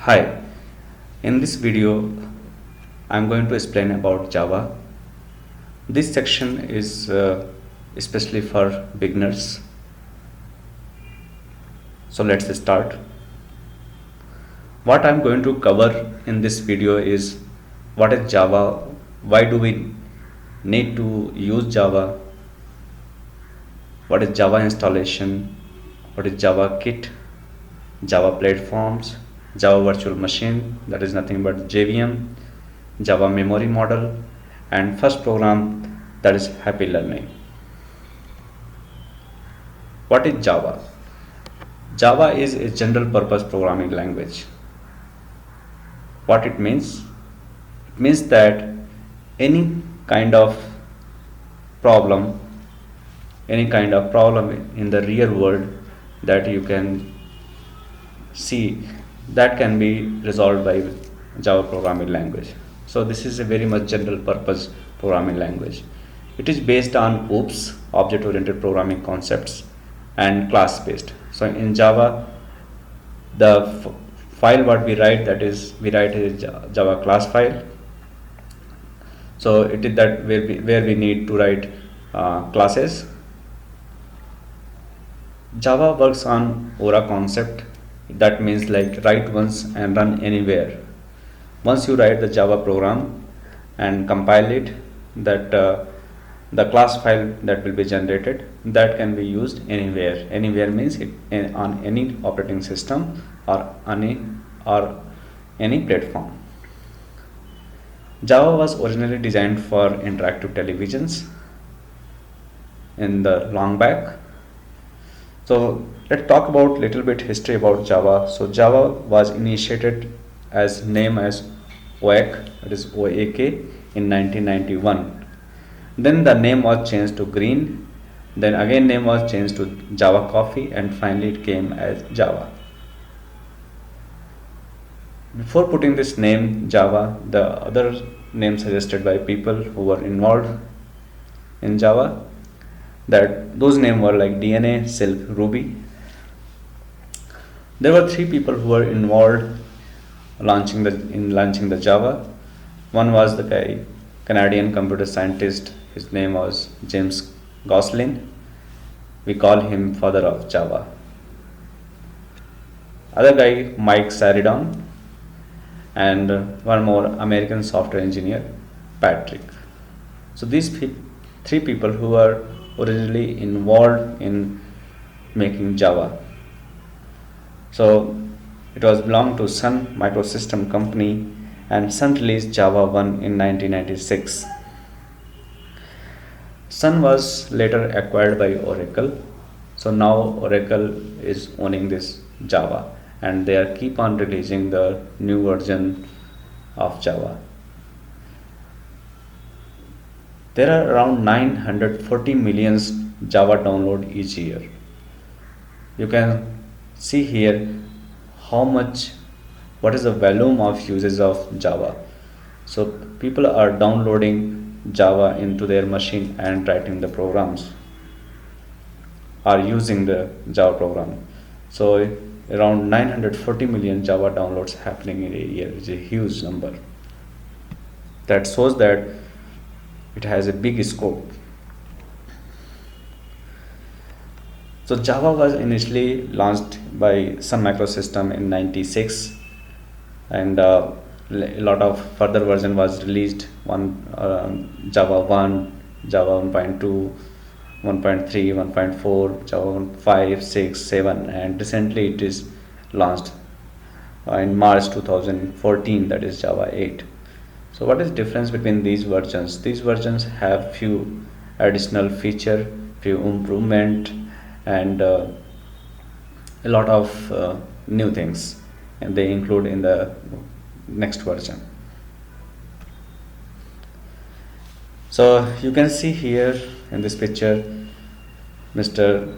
Hi, in this video I'm going to explain about Java. This section is especially for beginners. So let's start. What I'm going to cover in this video is what is Java, why do we need to use Java, what is Java installation, what is Java kit, Java platforms, Java virtual machine, that is nothing but JVM, Java memory model, and first program, that is happy learning. What is Java? Java is a general purpose programming language. What it means? It means that any kind of problem, any kind of problem in the real world that you can see, that can be resolved by Java programming language. So this is a very much general purpose programming language. It is based on OOPS, object oriented programming concepts, and class based. So in Java, the file what we write, that is we write a Java class file. So it is that where we need to write classes. Java works on Aura concept. That means like write once and run anywhere. Once you write the Java program and compile it, that the class file that will be generated, that can be used anywhere. Anywhere means it on any operating system or any platform. Java was originally designed for interactive televisions in the long back. So let's talk about little bit history about Java. So Java was initiated as name as OAK, that is OAK, in 1991. Then the name was changed to Green. Then again name was changed to Java Coffee, and finally it came as Java. Before putting this name Java, the other name suggested by people who were involved in Java, that those names were like DNA, Silk, Ruby. There were three people who were involved launching the Java. One was the guy, Canadian computer scientist. His name was James Gosselin. We call him father of Java. Other guy, Mike Saridon, and one more American software engineer, Patrick. So these three people who were originally involved in making Java. So it was belonged to Sun Microsystem company, and Sun released Java 1 in 1996. Sun was later acquired by Oracle. So now Oracle is owning this Java, and they are keep on releasing the new version of Java. There are around 940 million Java download each year. You can see here what is the volume of uses of Java. So people are downloading Java into their machine and writing the programs, are using the Java program. So around 940 million Java downloads happening in a year is a huge number. That shows that it has a big scope. So Java was initially launched by Sun Microsystem in 96, and a lot of further version was released. Java 1, Java 1.2, 1.3, 1.4, Java 1.5, 6, 7, and recently it is launched in March 2014, that is Java 8. So what is difference between these versions? These versions have few additional feature, few improvement, and a lot of new things, and they include in the next version. So you can see here in this picture Mr.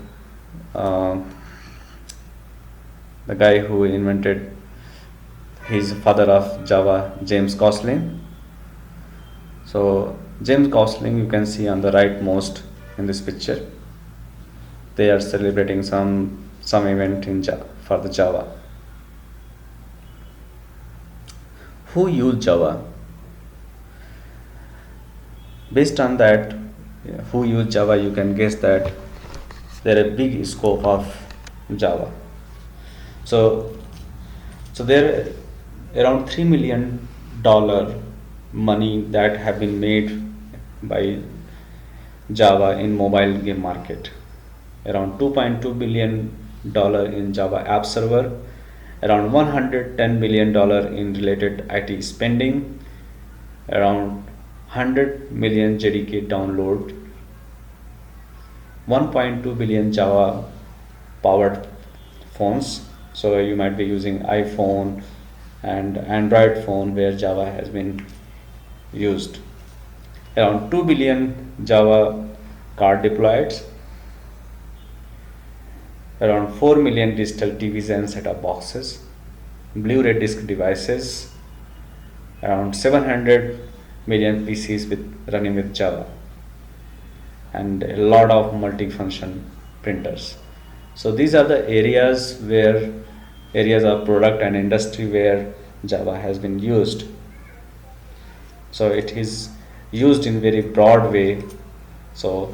The guy who invented, he's father of Java, James Gosselin. So James Gosselin, you can see on the right most in this picture. They are celebrating some event in for the Java. Who use Java? Based on that, who use Java, you can guess that there is a big scope of Java. So, so there are around $3 million money that have been made by Java in mobile game market. Around $2.2 billion in Java App Server, around $110 billion in related IT spending, around 100 million JDK download, 1.2 billion Java powered phones. So you might be using iPhone and Android phone where Java has been used. Around 2 billion Java card deployed, around 4 million digital TVs and set-top boxes, Blu-ray disc devices, around 700 million PCs running with Java, and a lot of multi-function printers. So these are the areas of product and industry where Java has been used. So it is used in very broad way. So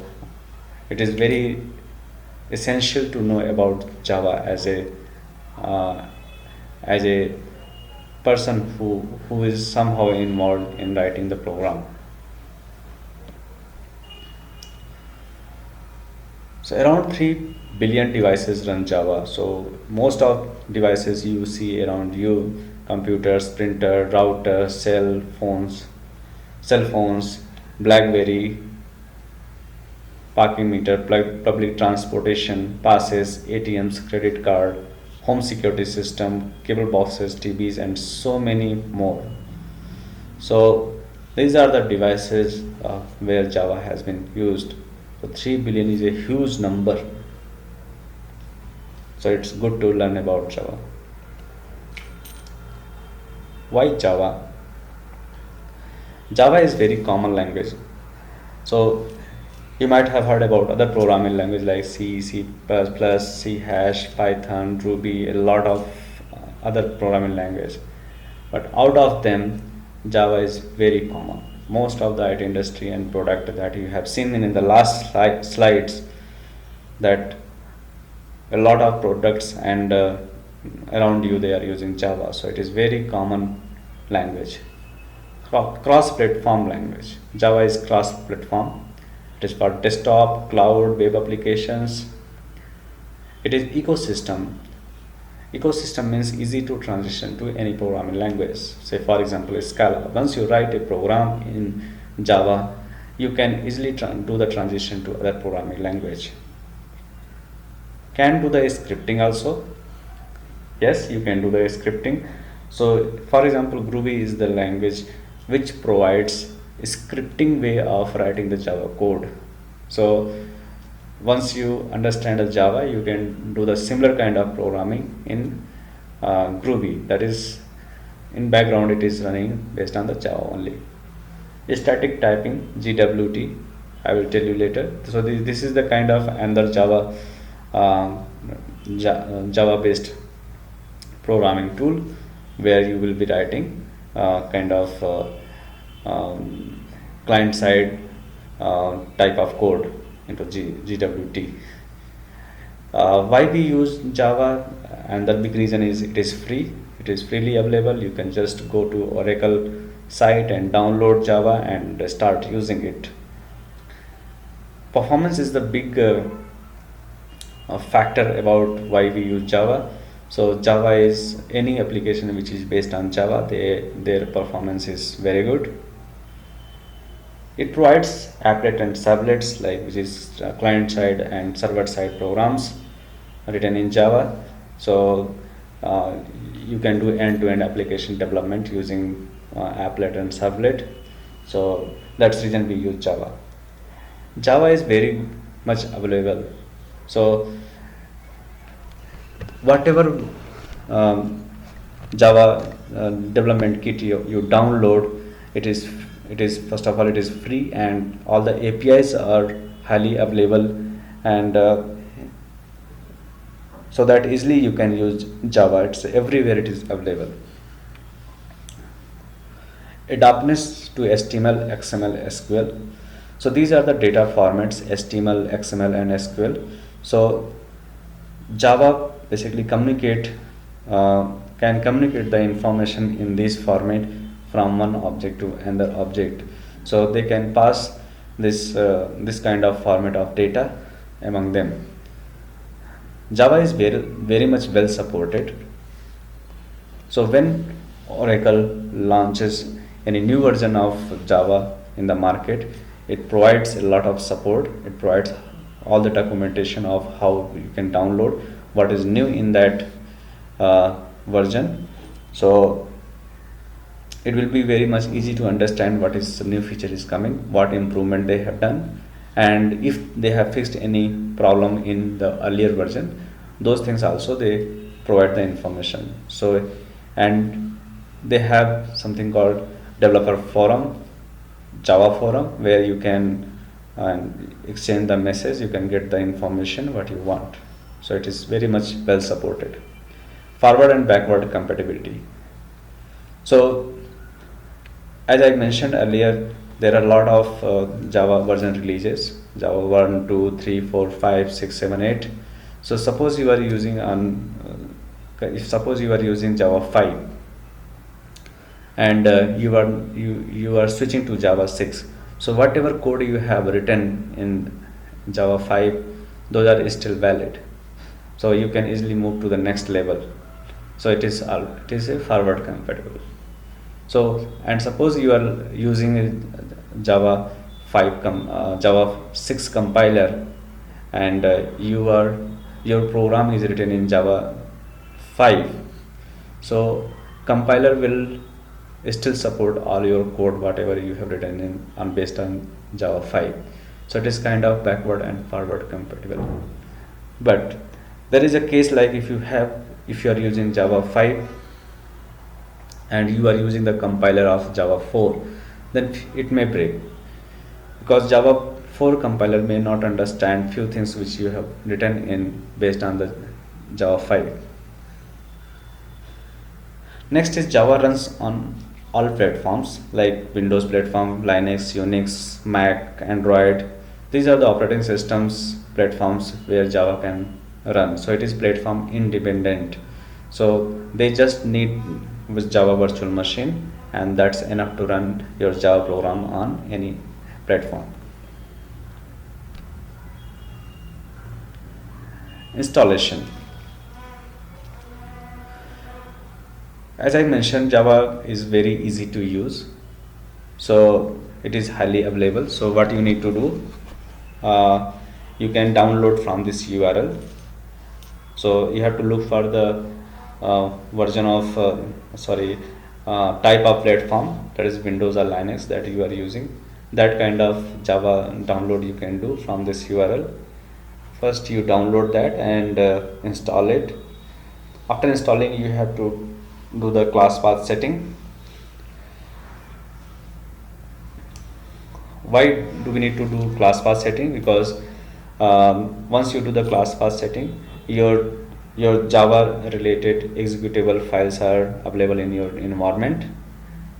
it is very essential to know about Java as a person who is somehow involved in writing the program. So around 3 billion devices run Java. So most of devices you see around you, computers, printer, router, cell phones, BlackBerry, parking meter, public transportation, passes, ATMs, credit card, home security system, cable boxes, TVs, and so many more. So these are the devices where Java has been used. So 3 billion is a huge number. So it's good to learn about Java. Why Java? Java is very common language. So you might have heard about other programming language like C, C++, C hash, Python, Ruby, a lot of other programming language. But out of them, Java is very common. Most of the IT industry and product that you have seen in the last slides, that a lot of products and around you they are using Java. So it is very common language. Cross-platform language. Java is cross-platform. It is for desktop, cloud, web applications. It is ecosystem. Ecosystem means easy to transition to any programming language. Say for example Scala. Once you write a program in Java, you can easily do the transition to other programming language. Can do the scripting also. Yes, you can do the scripting. So for example Groovy is the language which provides a scripting way of writing the Java code. So once you understand the Java, you can do the similar kind of programming in Groovy. That is, in background it is running based on the Java only. Static typing, GWT, I will tell you later. So this is the kind of another Java based programming tool where you will be writing kind of client side type of code into GWT. Why we use Java? And the big reason is it is free. It is freely available. You can just go to Oracle site and download Java and start using it. Performance is the big factor about why we use Java. So Java is any application which is based on Java, their performance is very good. It provides applet and servlets, which is client side and server side programs written in Java. So you can do end-to-end application development using applet and servlet. So that's the reason we use Java. Java is very much available. So whatever Java development kit you download, it is first of all it is free, and all the APIs are highly available, and so that easily you can use Java. It's everywhere, it is available. adaptness to HTML, XML, SQL. So these are the data formats: HTML, XML, and SQL. So Java basically can communicate the information in this format from one object to another object. So they can pass this kind of format of data among them. Java is very much well supported. So when Oracle launches any new version of Java in the market, it provides a lot of support. It provides all the documentation of how you can download what is new in that version. So it will be very much easy to understand what is the new feature is coming, what improvement they have done, and if they have fixed any problem in the earlier version, those things also they provide the information. So, and they have something called developer forum, Java forum, where you can exchange the message, you can get the information what you want. So it is very much well supported. Forward and backward compatibility. So as I mentioned earlier, there are a lot of Java version releases, Java 1, 2, 3, 4, 5, 6, 7, 8. So suppose you are using suppose you are using Java 5 and you are switching to Java 6. So whatever code you have written in Java 5, those are still valid. So you can easily move to the next level. So it is a forward compatible. So and suppose you are using Java 6 compiler, and your program is written in Java 5. So compiler will still support all your code whatever you have written based on Java 5. So it is kind of backward and forward compatible. But there is a case like if you are using Java 5 and you are using the compiler of Java 4, then it may break, because Java 4 compiler may not understand few things which you have written in based on the Java 5. Next is Java runs on all platforms like Windows platform, Linux, Unix, Mac, Android. These are the operating systems platforms where Java can run. So it is platform independent. So they just need with Java virtual machine, and that's enough to run your Java program on any platform. Installation. As I mentioned, Java is very easy to use, so it is highly available. So what you need to do, you can download from this URL. So you have to look for the version of type of platform, that is Windows or Linux that you are using. That kind of Java download you can do from this URL. First you download that and install it. After installing, you have to do the class path setting. Why do we need to do class path setting? Because once you do the class path setting, your Java related executable files are available in your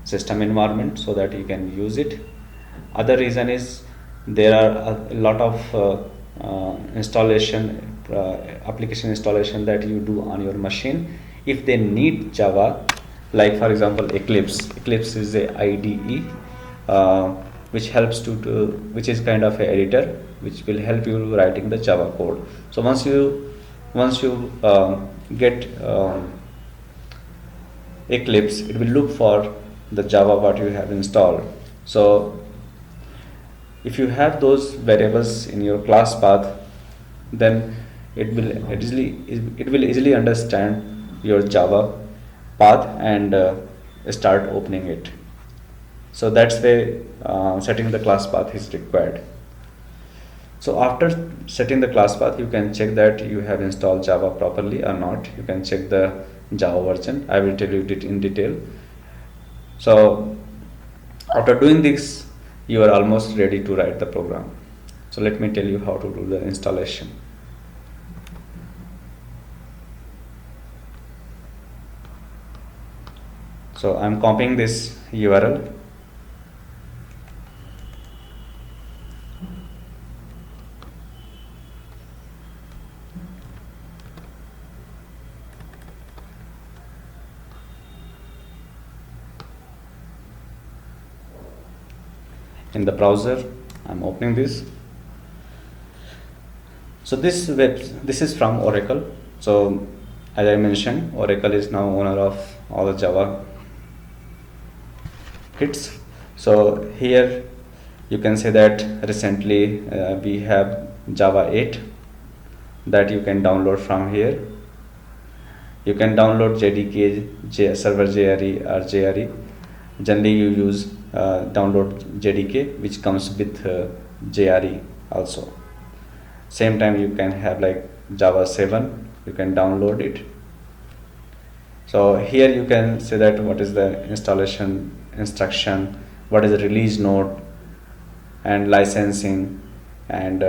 system environment, so that you can use it. Other reason is there are a lot of application installation that you do on your machine. If they need Java, like for example Eclipse is a IDE which helps which is kind of an editor which will help you writing the Java code. So once you get Eclipse, it will look for the Java what you have installed. So if you have those variables in your class path, then it will easily understand your Java path and start opening it. So that's why setting the class path is required. So after setting the class path, you can check that you have installed Java properly or not. You can check the Java version. I will tell you it in detail. So after doing this, you are almost ready to write the program. So let me tell you how to do the installation. So So I'm copying this URL. In the browser, I'm opening this. So this is from Oracle. So as I mentioned, Oracle is now owner of all the Java kits. So here you can say that recently we have Java 8 that you can download from here. You can download JDK, server JRE or JRE. Generally you use download JDK, which comes with JRE also. Same time you can have like Java 7, you can download it. So here you can say that what is the installation instruction, what is the release note, and licensing, and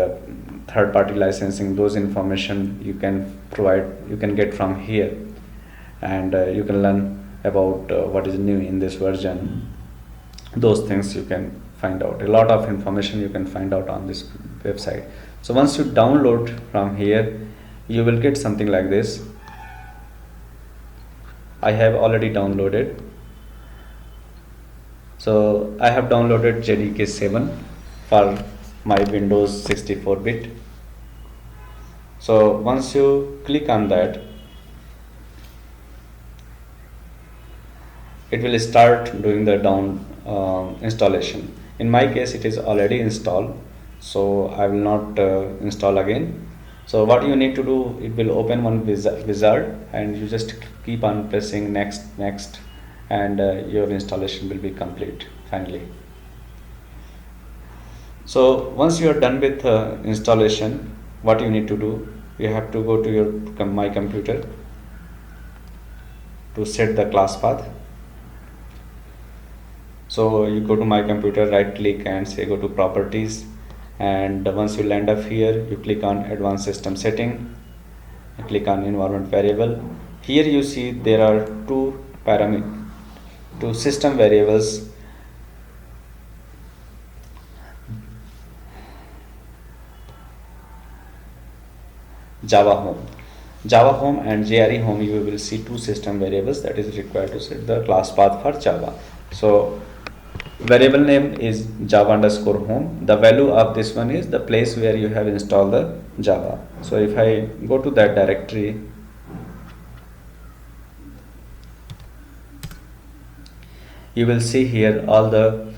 third-party licensing. Those information you can provide, you can get from here, and you can learn about what is new in this version. Those things you can find out. A lot of information you can find out on this website. So once you download from here, you will get something like this. I have already downloaded. So I have downloaded JDK 7 for my Windows 64-bit. So once you click on that, it will start doing the installation. In my case, it is already installed, so I will not install again. So what you need to do, it will open one wizard, and you just keep on pressing next, and your installation will be complete finally. So once you are done with installation, what you need to do, you have to go to your my computer to set the class path. So you go to my computer, right click and say go to properties, and once you land up here, you click on advanced system setting, you click on environment variable. Here you see there are two system variables, Java home and JRE home. You will see two system variables that is required to set the class path for Java. So variable name is Java underscore home. The value of this one is the place where you have installed the Java. So if I go to that directory, you will see here all the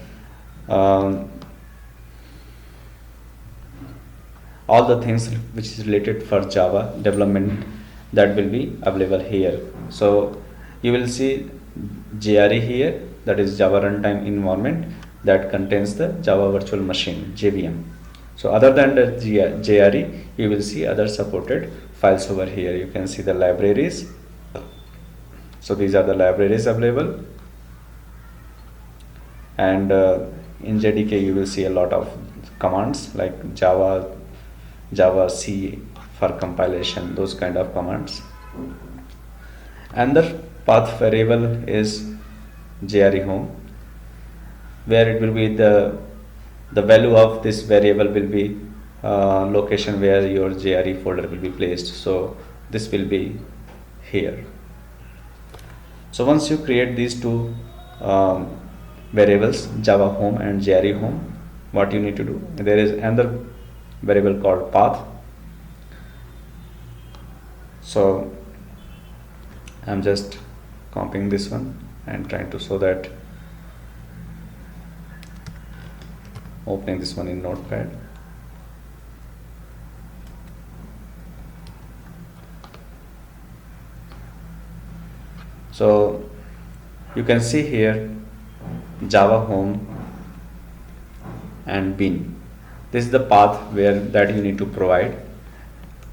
things which is related for Java development that will be available here. So you will see JRE here, that is Java runtime environment, that contains the Java virtual machine, JVM. So other than the JRE, you will see other supported files over here. You can see the libraries. So these are the libraries available, and in JDK you will see a lot of commands like Java C for compilation, those kind of commands. Another path variable is JRE home, where it will be the value of this variable will be location where your JRE folder will be placed. So this will be here. So once you create these two variables, Java home and JRE home, what you need to do, there is another variable called path. So I'm just copying this one and trying to show that, opening this one in Notepad. So you can see here Java home and bin. This is the path where that you need to provide,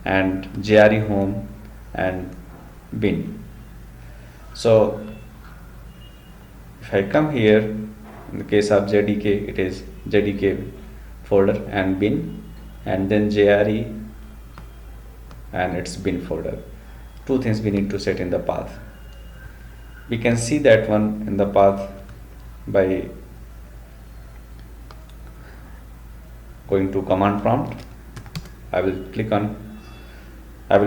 and JRE home and bin. So if I come here, in the case of JDK, it is JDK folder and bin, and then JRE and its bin folder. Two things we need to set in the path. We can see that one in the path by going to command prompt. I will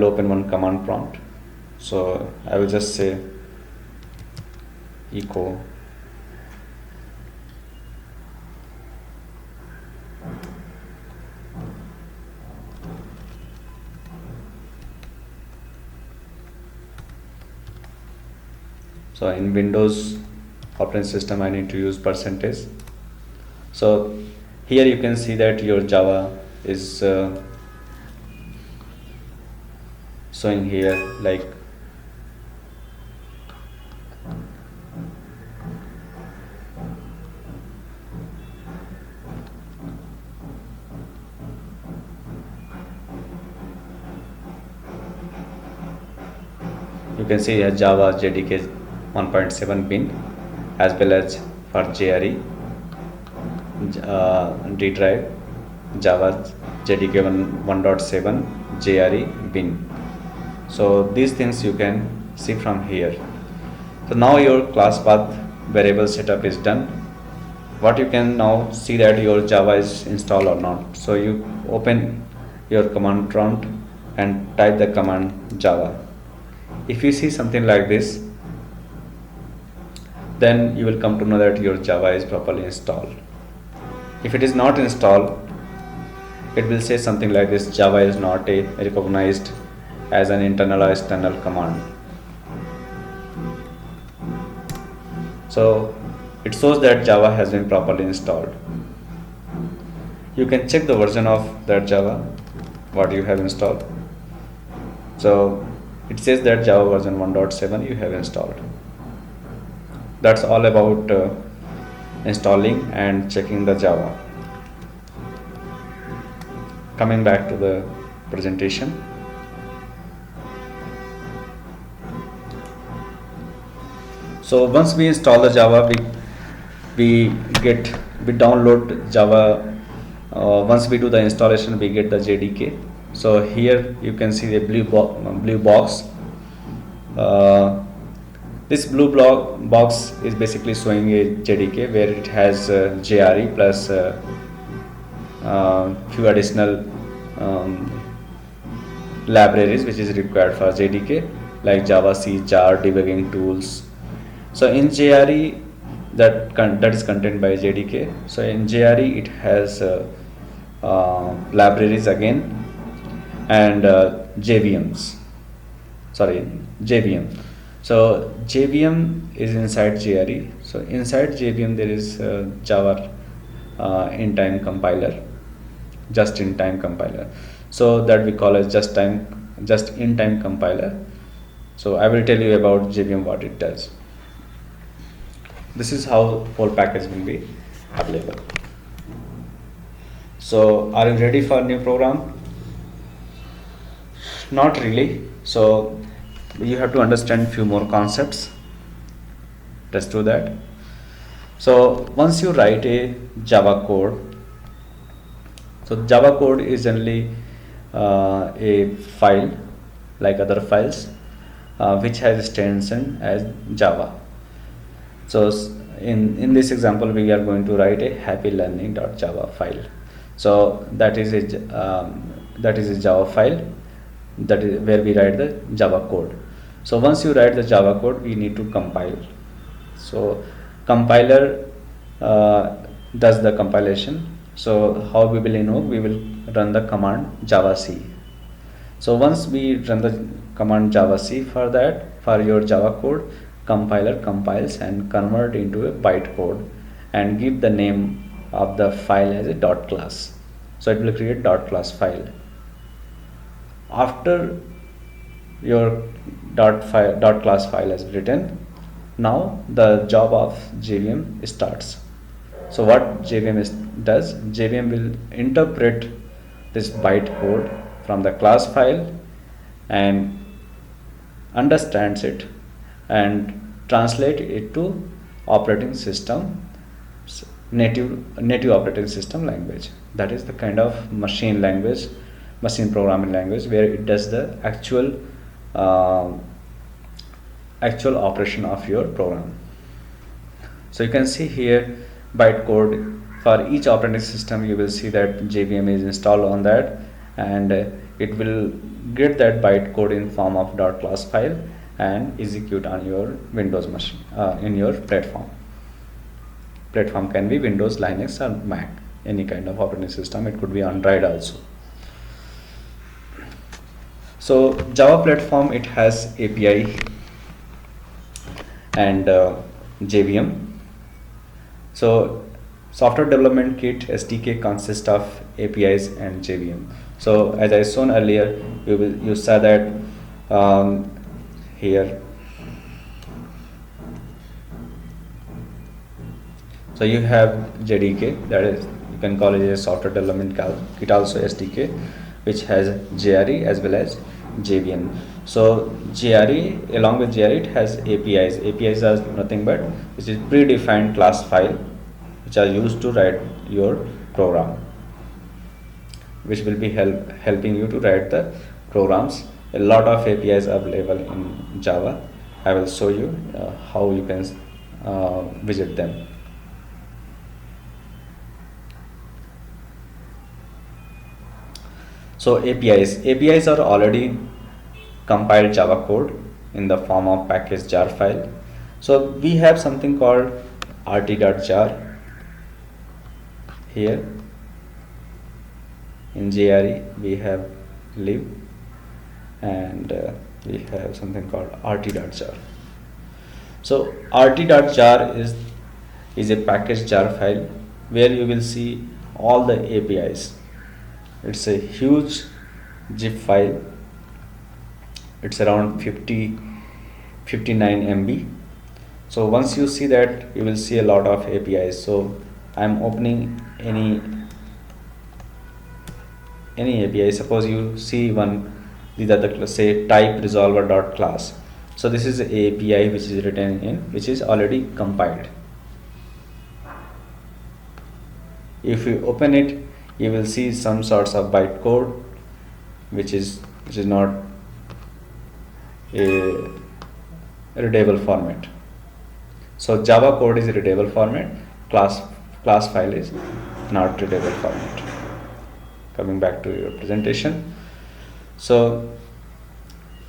open one command prompt. So I will just say echo so in Windows operating system I need to use percentage. So here you can see that your Java is showing here like you can see here Java JDK 1.7 bin as well as for JRE D drive Java JDK 1.7 JRE bin. So these things you can see from here. So now your class path variable setup is done. What you can now see that your Java is installed or not. So you open your command prompt and type the command Java. If you see something like this, then you will come to know that your Java is properly installed. If it is not installed, it will say something like this: Java is not recognized as an internal or external command. So it shows that Java has been properly installed. You can check the version of that Java what you have installed. So it says that Java version 1.7 you have installed. That's all about installing and checking the Java. Coming back to the presentation. So once we install the Java, we download Java. Once we do the installation, we get the JDK. So here you can see the blue box. This blue box is basically showing a JDK where it has JRE plus few additional libraries which is required for JDK like Java C, jar, debugging tools. So in JRE that is contained by JDK. So in JRE it has libraries again and JVM. So JVM is inside JRE. So inside JVM there is Java in-time compiler, just-in-time compiler. So that we call as just-in-time compiler. So I will tell you about JVM what it does. This is how whole package will be available. So are you ready for new program? Not really. So you have to understand few more concepts. Let's do that. So once you write a Java code, so Java code is generally a file like other files which has extension as Java. So in this example we are going to write a happylearning.java file. So that is a Java file, that is where we write the Java code. So once you write the Java code, we need to compile. So compiler does the compilation. So how we will invoke? We will run the command Java C. So once we run the command Java C, for that, for your Java code, compiler compiles and convert into a bytecode and give the name of the file as a dot class. So it will create dot class file. After your dot class file is written, now the job of JVM starts. So what JVM does, JVM will interpret this bytecode from the class file and understands it and translate it to operating system, native operating system language. That is the kind of machine programming language where it does the actual actual operation of your program. So you can see here bytecode for each operating system. You will see that JVM is installed on that, and it will get that bytecode in form of .class file and execute on your Windows machine, in your platform. Platform can be Windows, Linux or Mac, any kind of operating system. It could be Android also. So Java platform, it has API and JVM. So software development kit SDK consists of APIs and JVM. So as I shown earlier, you saw that here. So you have JDK, that is, you can call it a software development kit, also SDK, which has JRE as well as JVM. So JRE, along with JRE, it has APIs. APIs are nothing but which is predefined class file which are used to write your program, which will be helping you to write the programs. A lot of APIs are available in Java. I will show you how you can visit them. So APIs are already compiled Java code in the form of package jar file. So we have something called rt.jar here. In JRE we have lib, and we have something called rt.jar. So rt.jar is a package jar file where you will see all the APIs. It's a huge zip file. It's around 59 MB. So once you see that, you will see a lot of APIs. So I'm opening any API. Suppose you see one, these are the, say, type resolver.class. So this is the API which is written in, which is already compiled. If you open it, you will see some sorts of bytecode which is not a readable format. So Java code is a readable format, class file is not readable format. Coming back to your presentation, so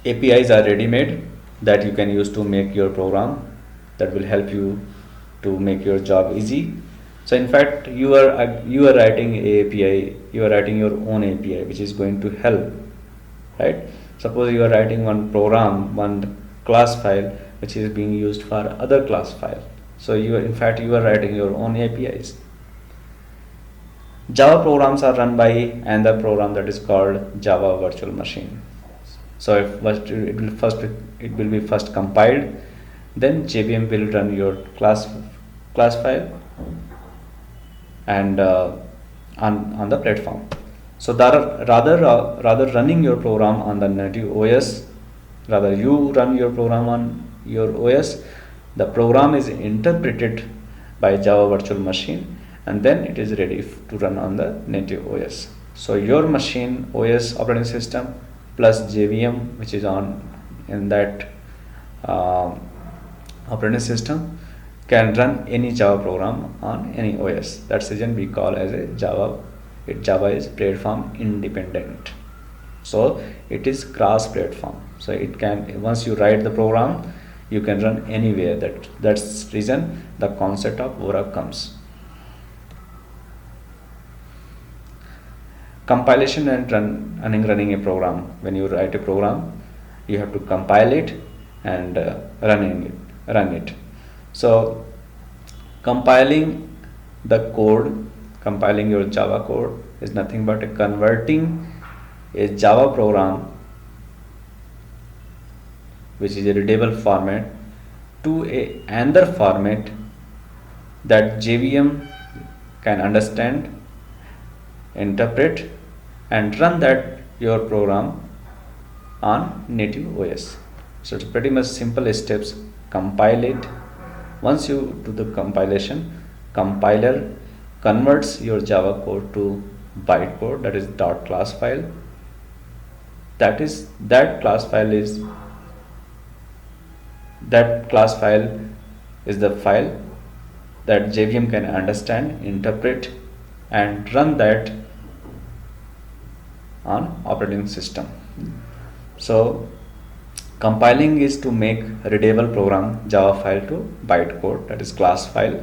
APIs are ready-made that you can use to make your program, that will help you to make your job easy. So in fact, you are writing API, you are writing your own API which is going to help, right? Suppose you are writing one program, one class file which is being used for other class file. So you are writing your own APIs. Java programs are run by another program that is called Java Virtual Machine. So it will be first compiled, then JVM will run your class file and on the platform. So rather running your program on the native OS, rather you run your program on your OS, the program is interpreted by Java Virtual Machine and then it is ready to run on the native OS. So your machine OS operating system plus JVM which is on in that operating system can run any Java program on any OS. That's the reason we call as a Java is platform independent. So it is cross platform. So it can, once you write the program, you can run anywhere. That's the reason the concept of ORA comes. Compilation and running a program. When you write a program, you have to compile it and run it. So compiling the code, compiling your Java code is nothing but converting a Java program which is a readable format to another format that JVM can understand, interpret and run that your program on native OS. So it's pretty much simple steps. Compile it. Once you do the compilation, compiler converts your Java code to bytecode, that is .class file. That class file is That class file is the file that JVM can understand, interpret, and run that on operating system. So compiling is to make readable program Java file to bytecode, that is class file,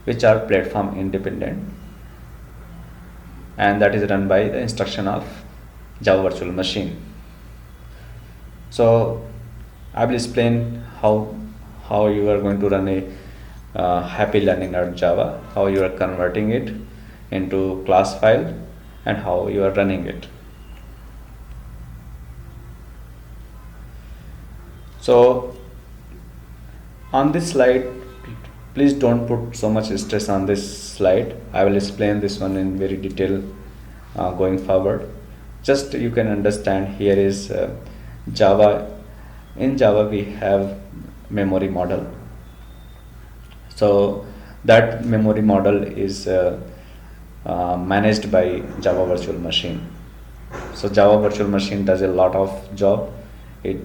which are platform independent, and that is run by the instruction of Java virtual machine. So I will explain how you are going to run a happy learning Java, how you are converting it into class file, and how you are running it. So on this slide, please don't put so much stress on this slide. I will explain this one in very detail going forward. Just you can understand, here is Java. In Java we have memory model. So that memory model is managed by Java virtual machine. So Java virtual machine does a lot of job. It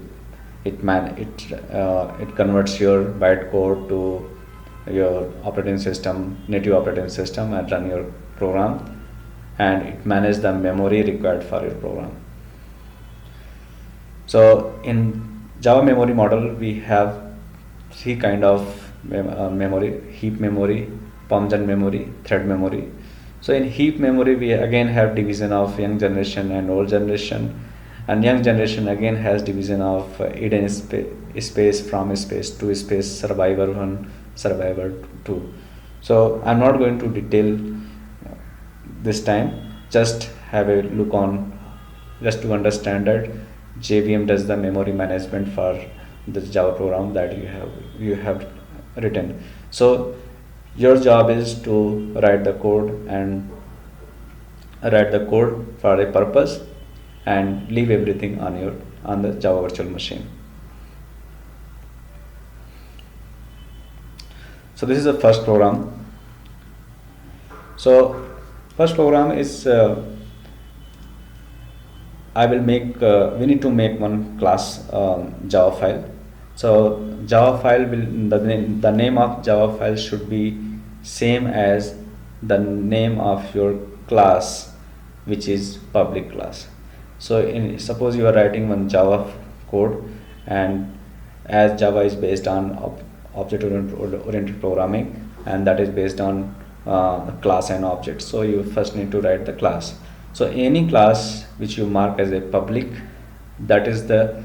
converts your bytecode to your operating system, native operating system, and run your program, and it manages the memory required for your program. So in Java memory model we have three kind of memory: heap memory, PUMGen memory, thread memory. So in heap memory we again have division of young generation and old generation, and young generation again has division of hidden space, from space to space, survivor 1, survivor 2. So I'm not going to detail this time, just have a look on, just to understand that JVM does the memory management for the Java program that you have written. So your job is to write the code for a purpose, and leave everything on the Java virtual machine. So this is the first program. So first program is we need to make one class Java file. So Java file the name of Java file should be same as the name of your class, which is public class. So suppose you are writing one Java code, and as Java is based on object oriented programming, and that is based on class and object, so you first need to write the class. So any class which you mark as a public, that is the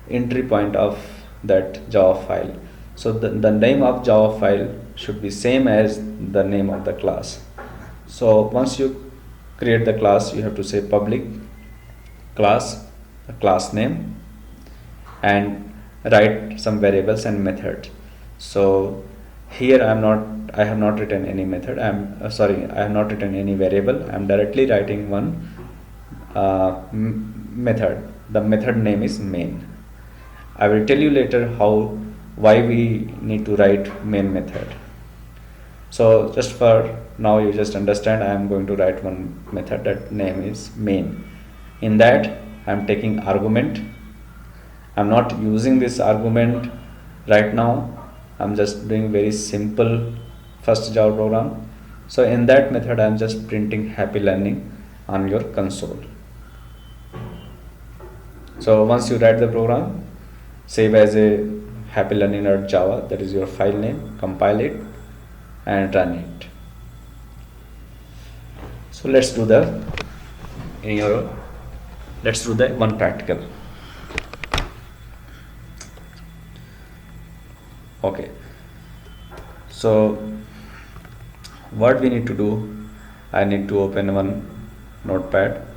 entry point of that Java file. So the name of Java file should be same as the name of the class. So once you create the class, you have to say public class, the class name, and write some variables and method. So here I have not written any method. I have not written any variable. I am directly writing one method. The method name is main. I will tell you later why we need to write main method. So just for now, you just understand, I am going to write one method that name is main. In that I am taking argument. I am not using this argument right now. I am just doing very simple first Java program. So in that method I am just printing happy learning on your console. So once you write the program, save as a happy learning.java, that is your file name, compile it and run it. So let's do the one practical. Okay, so what we need to do, I need to open one notepad.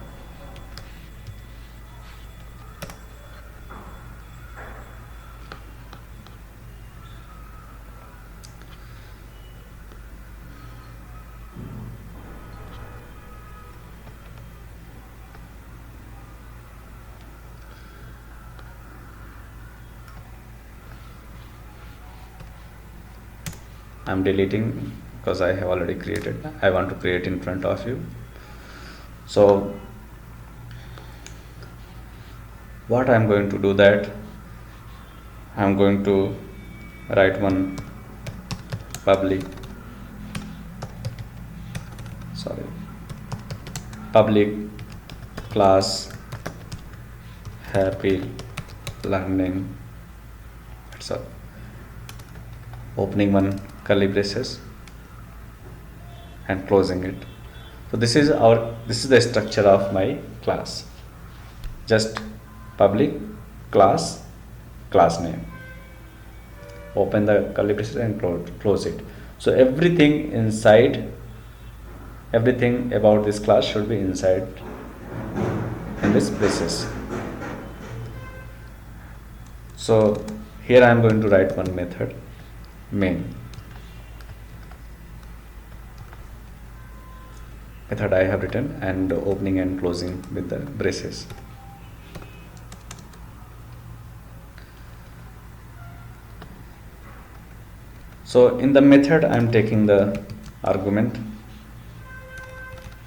I'm deleting because I have already created. I want to create in front of you. So what I'm going to do that, I'm going to write one public public class happy learning. That's all. Opening one curly braces and closing it. So this is the structure of my class. Just public class name. Open the curly braces and close it. So everything about this class should be inside in this braces. So here I am going to write one method, main. Method I have written, and opening and closing with the braces. So in the method I am taking the argument,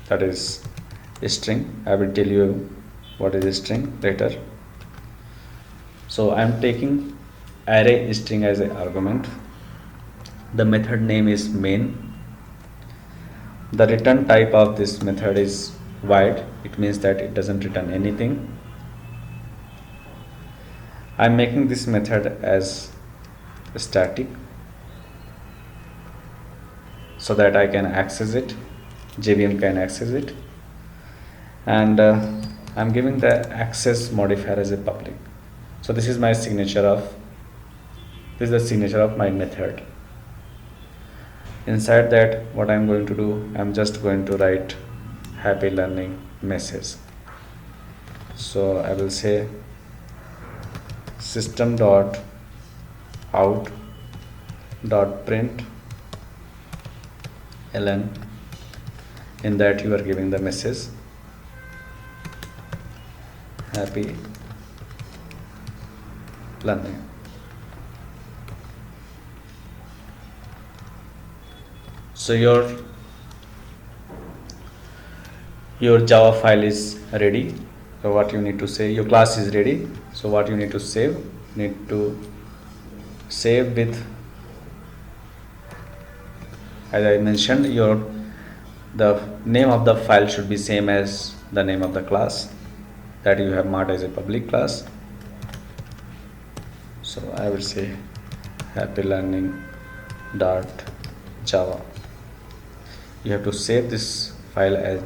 that is a string. I will tell you what is a string later. So I am taking array string as an argument. The method name is main. The return type of this method is void. It means that it doesn't return anything. I am making this method as static so that I can access it, JVM can access it, and I'm giving the access modifier as a public. So this is the signature of my method. Inside that, what I'm going to do, I'm just going to write happy learning message. So I will say system dot out dot print ln. In that you are giving the message happy learning. So your Java file is ready. So what you need to say, your class is ready. So what you need to save, with, as I mentioned, the name of the file should be same as the name of the class that you have marked as a public class. So I will say happy learning dot Java. You have to save this file as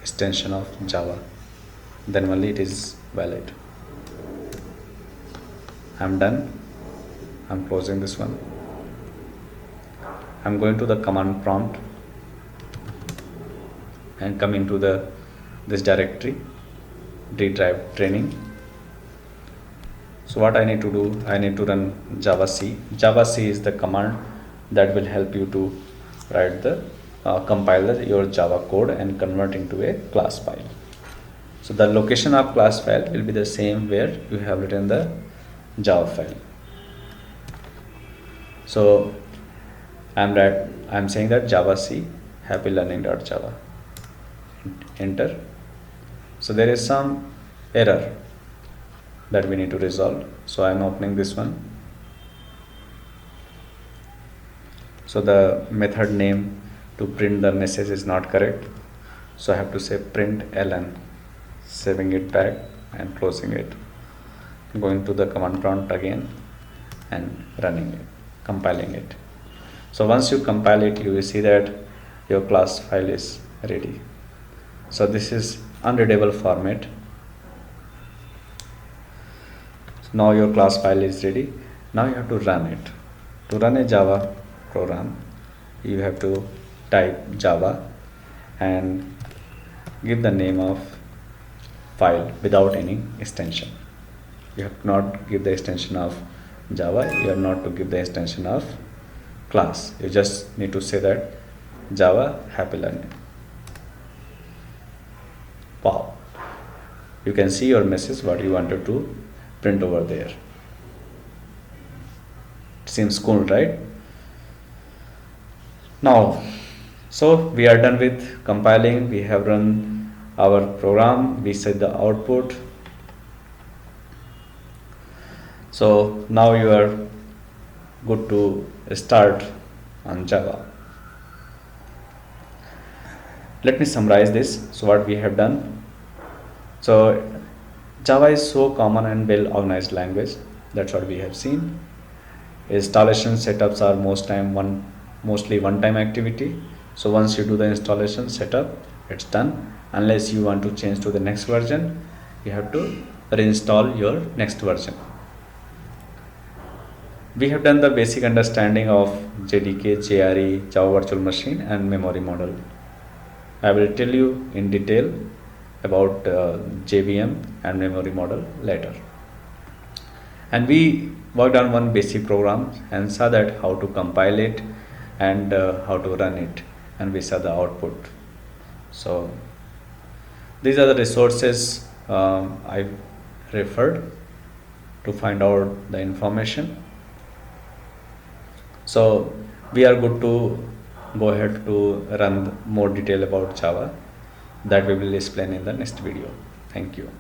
extension of Java, then only it is valid. I'm done. I'm closing this one. I'm going to the command prompt and come into this directory, D drive training. So what I need to do, I need to run Java C. Java C is the command that will help you to write the compile your Java code and convert into a class file. So the location of class file will be the same where you have written the Java file. So I'm saying that Java C happy learning.java. Enter. So there is some error that we need to resolve. So I'm opening this one. So the method name to print the message is not correct. So I have to say print ln, saving it back and closing it. Going to the command prompt again and running it, compiling it. So once you compile it, you will see that your class file is ready. So this is unreadable format. So now your class file is ready. Now you have to run it. To run a Java program, you have to type Java and give the name of file without any extension. You have not give the extension of Java. You have not to give the extension of class. You just need to say that Java happy learning. Wow, you can see your message what you wanted to print over there. It seems cool, right? Now, so we are done with compiling. We have run our program. We set the output. So now you are good to start on Java. Let me summarize this. So what we have done, so Java is so common and well organized language. That's what we have seen. Installation setups are mostly one time activity. So once you do the installation setup, it's done. Unless you want to change to the next version, you have to reinstall your next version. We have done the basic understanding of JDK, JRE, Java Virtual Machine and memory model. I will tell you in detail about JVM and memory model later. And we worked on one basic program and saw that how to compile it and how to run it, and we saw the output. So these are the resources I referred to find out the information. So we are good to go ahead to run more detail about Java that we will explain in the next video. Thank you.